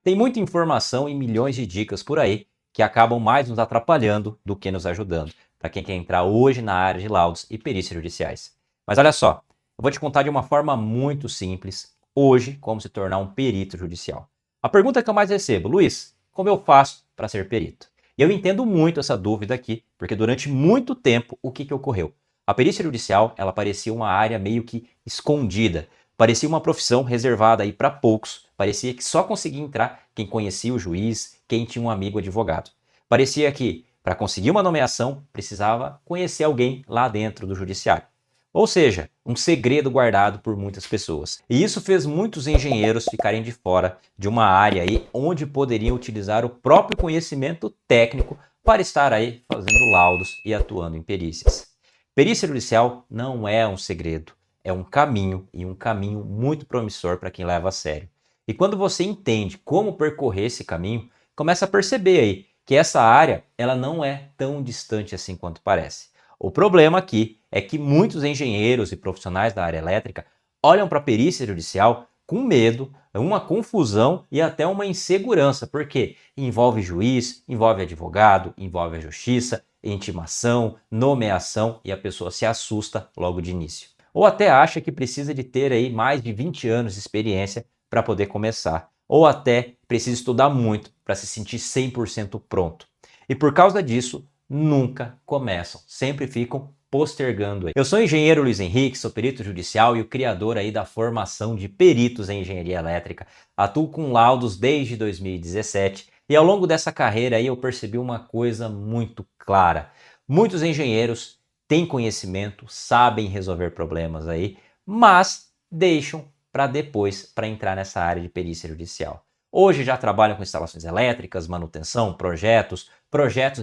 Tem muita informação e milhões de dicas por aí que acabam mais nos atrapalhando do que nos ajudando, para quem quer entrar hoje na área de laudos e perícias judiciais. Mas olha só, eu vou te contar de uma forma muito simples, hoje, como se tornar um perito judicial. A pergunta que eu mais recebo: Luiz, como eu faço para ser perito? E eu entendo muito essa dúvida aqui, porque durante muito tempo, o que ocorreu? A perícia judicial, ela parecia uma área meio que escondida, parecia uma profissão reservada aí para poucos, parecia que só conseguia entrar quem conhecia o juiz, quem tinha um amigo advogado. Parecia que, para conseguir uma nomeação, precisava conhecer alguém lá dentro do judiciário. Ou seja, um segredo guardado por muitas pessoas. E isso fez muitos engenheiros ficarem de fora de uma área aí onde poderiam utilizar o próprio conhecimento técnico para estar aí fazendo laudos e atuando em perícias. Perícia judicial não é um segredo, é um caminho e um caminho muito promissor para quem leva a sério. E quando você entende como percorrer esse caminho, começa a perceber aí que essa área ela não é tão distante assim quanto parece. O problema aqui é que muitos engenheiros e profissionais da área elétrica olham para a perícia judicial com medo, uma confusão e até uma insegurança, porque envolve juiz, envolve advogado, envolve a justiça, intimação, nomeação e a pessoa se assusta logo de início. Ou até acha que precisa de ter aí mais de 20 anos de experiência para poder começar. Ou até precisa estudar muito para se sentir 100% pronto. E por causa disso, nunca começam, sempre ficam postergando aí. Eu sou o engenheiro Luiz Henrique, sou perito judicial e o criador aí da formação de peritos em engenharia elétrica. Atuo com laudos desde 2017 e ao longo dessa carreira aí eu percebi uma coisa muito clara. Muitos engenheiros têm conhecimento, sabem resolver problemas aí, mas deixam para depois para entrar nessa área de perícia judicial. Hoje já trabalham com instalações elétricas, manutenção, projetos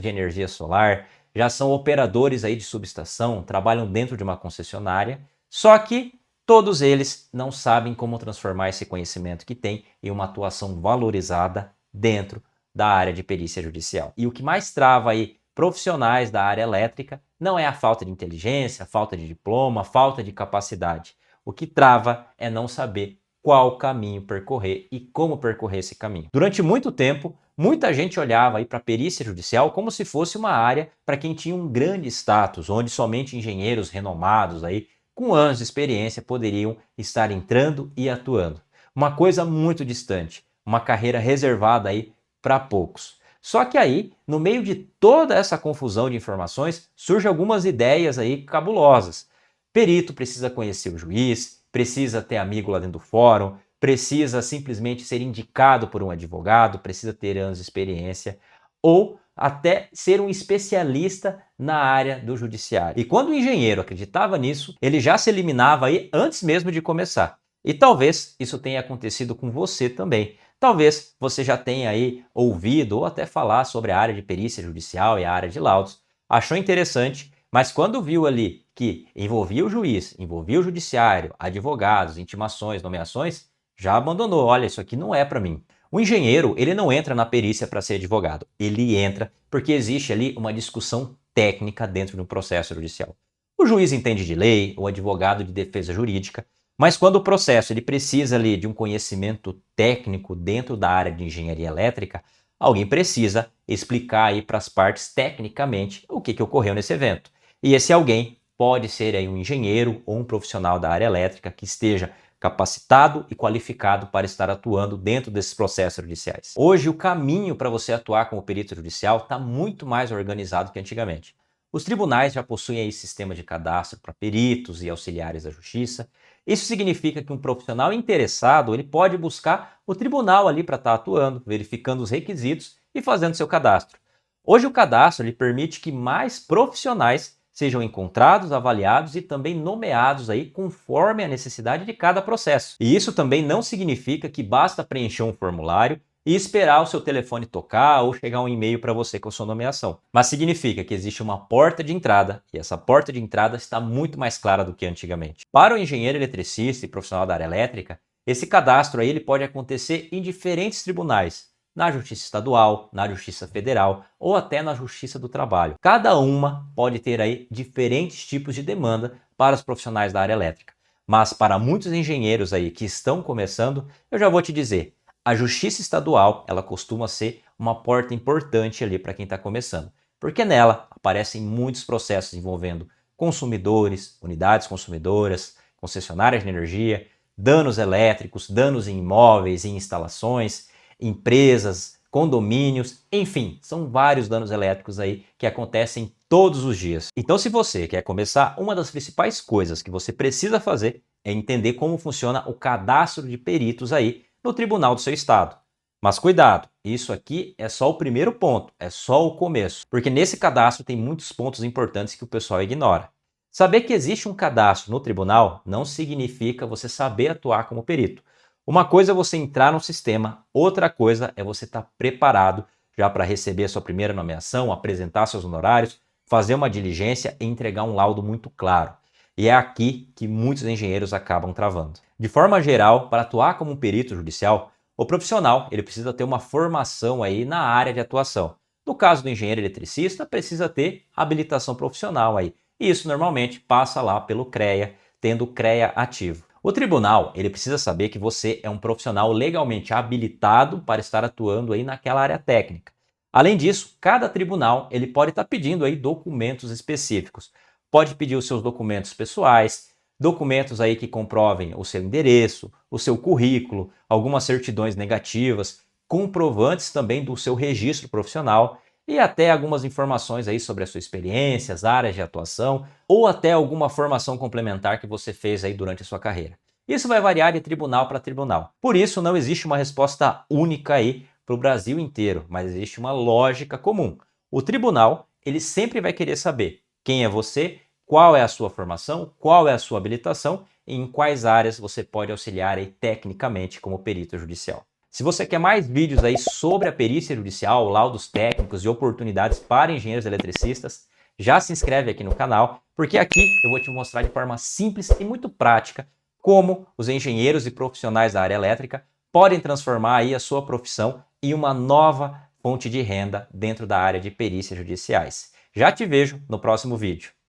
de energia solar, já são operadores aí de subestação, trabalham dentro de uma concessionária, só que todos eles não sabem como transformar esse conhecimento que têm em uma atuação valorizada dentro da área de perícia judicial. E o que mais trava aí profissionais da área elétrica não é a falta de inteligência, a falta de diploma, a falta de capacidade. O que trava é não saber qual caminho percorrer e como percorrer esse caminho. Durante muito tempo, muita gente olhava para a perícia judicial como se fosse uma área para quem tinha um grande status, onde somente engenheiros renomados aí, com anos de experiência, poderiam estar entrando e atuando. Uma coisa muito distante, uma carreira reservada aí para poucos. Só que aí, no meio de toda essa confusão de informações, surgem algumas ideias aí cabulosas. Perito precisa conhecer o juiz, precisa ter amigo lá dentro do fórum, precisa simplesmente ser indicado por um advogado, precisa ter anos de experiência ou até ser um especialista na área do judiciário. E quando o engenheiro acreditava nisso, ele já se eliminava aí antes mesmo de começar. E talvez isso tenha acontecido com você também. Talvez você já tenha aí ouvido ou até falar sobre a área de perícia judicial e a área de laudos, achou interessante, mas quando viu ali que envolvia o juiz, envolvia o judiciário, advogados, intimações, nomeações, já abandonou. Olha, isso aqui não é para mim. O engenheiro, ele não entra na perícia para ser advogado. Ele entra porque existe ali uma discussão técnica dentro do processo judicial. O juiz entende de lei, o advogado de defesa jurídica, mas quando o processo ele precisa ali de um conhecimento técnico dentro da área de engenharia elétrica, alguém precisa explicar aí para as partes tecnicamente o que ocorreu nesse evento. E esse alguém pode ser aí um engenheiro ou um profissional da área elétrica que esteja capacitado e qualificado para estar atuando dentro desses processos judiciais. Hoje, o caminho para você atuar como perito judicial está muito mais organizado que antigamente. Os tribunais já possuem aí sistema de cadastro para peritos e auxiliares da justiça. Isso significa que um profissional interessado ele pode buscar o tribunal ali para estar atuando, verificando os requisitos e fazendo seu cadastro. Hoje o cadastro ele permite que mais profissionais sejam encontrados, avaliados e também nomeados aí conforme a necessidade de cada processo. E isso também não significa que basta preencher um formulário e esperar o seu telefone tocar ou chegar um e-mail para você com a sua nomeação. Mas significa que existe uma porta de entrada e essa porta de entrada está muito mais clara do que antigamente. Para o engenheiro eletricista e profissional da área elétrica, esse cadastro aí ele pode acontecer em diferentes tribunais, na Justiça Estadual, na Justiça Federal ou até na Justiça do Trabalho. Cada uma pode ter aí diferentes tipos de demanda para os profissionais da área elétrica. Mas para muitos engenheiros aí que estão começando, eu já vou te dizer, A Justiça Estadual, ela costuma ser uma porta importante ali para quem está começando, porque nela aparecem muitos processos envolvendo consumidores, unidades consumidoras, concessionárias de energia, danos elétricos, danos em imóveis e instalações, empresas, condomínios, enfim, são vários danos elétricos aí que acontecem todos os dias. Então, se você quer começar, uma das principais coisas que você precisa fazer é entender como funciona o cadastro de peritos aí no tribunal do seu estado. Mas cuidado, isso aqui é só o primeiro ponto, é só o começo, porque nesse cadastro tem muitos pontos importantes que o pessoal ignora. Saber que existe um cadastro no tribunal não significa você saber atuar como perito. Uma coisa é você entrar no sistema, outra coisa é você estar preparado já para receber a sua primeira nomeação, apresentar seus honorários, fazer uma diligência e entregar um laudo muito claro. E é aqui que muitos engenheiros acabam travando. De forma geral, para atuar como um perito judicial, o profissional ele precisa ter uma formação aí na área de atuação. No caso do engenheiro eletricista, precisa ter habilitação profissional aí. E isso normalmente passa lá pelo CREA, tendo o CREA ativo. O tribunal ele precisa saber que você é um profissional legalmente habilitado para estar atuando aí naquela área técnica. Além disso, cada tribunal ele pode estar pedindo aí documentos específicos. Pode pedir os seus documentos pessoais, documentos aí que comprovem o seu endereço, o seu currículo, algumas certidões negativas, comprovantes também do seu registro profissional e até algumas informações aí sobre a sua experiência, as áreas de atuação ou até alguma formação complementar que você fez aí durante a sua carreira. Isso vai variar de tribunal para tribunal. Por isso não existe uma resposta única aí para o Brasil inteiro, mas existe uma lógica comum. O tribunal, ele sempre vai querer saber quem é você, qual é a sua formação, qual é a sua habilitação e em quais áreas você pode auxiliar aí tecnicamente como perito judicial. Se você quer mais vídeos aí sobre a perícia judicial, laudos técnicos e oportunidades para engenheiros eletricistas, já se inscreve aqui no canal, porque aqui eu vou te mostrar de forma simples e muito prática como os engenheiros e profissionais da área elétrica podem transformar aí a sua profissão em uma nova fonte de renda dentro da área de perícias judiciais. Já te vejo no próximo vídeo.